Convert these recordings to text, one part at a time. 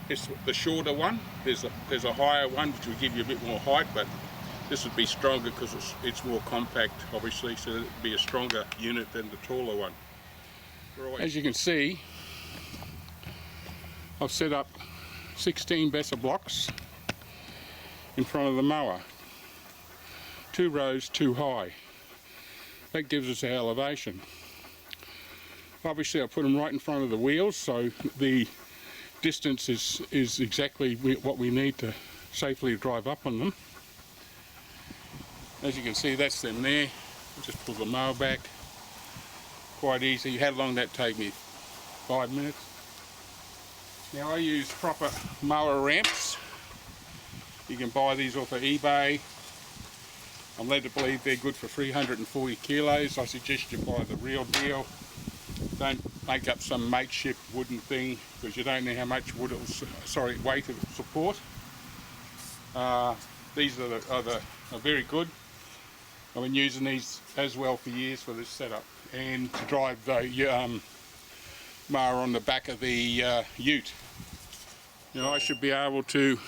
It's the shorter one. There's a higher one which will give you a bit more height, but this would be stronger because it's more compact, obviously, so it'd be a stronger unit than the taller one. As you can see, I've set up 16 bessa blocks in front of the mower. 2 rows too high. That gives us our elevation. Obviously I put them right in front of the wheels, so the distance is exactly what we need to safely drive up on them. As you can see, that's them there. Just pull the mower back. Quite easy. How long did that take me? 5 minutes. Now I use proper mower ramps. You can buy these off of eBay. I'm led to believe they're good for 340 kilos. I suggest you buy the real deal. Don't make up some makeshift wooden thing, because you don't know how much weight it'll support. These are very good. I've been using these as well for years for this setup, and to drive the mower on the back of the ute. Now I should be able to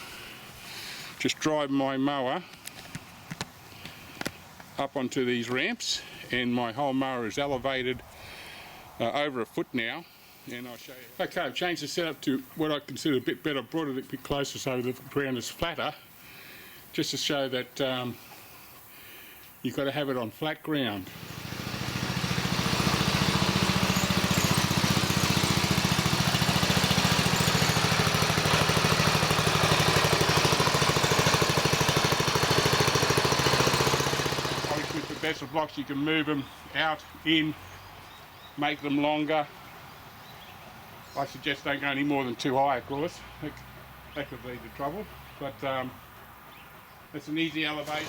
just drive my mower up onto these ramps, and my whole mower is elevated over a foot now, and I'll show you. Okay, I've changed the setup to what I consider a bit better, brought it a bit closer so the ground is flatter, just to show that you've got to have it on flat ground. Bessa blocks, you can move them out, in, make them longer. I suggest don't go any more than too high, of course. That could lead to trouble, but it's an easy elevation.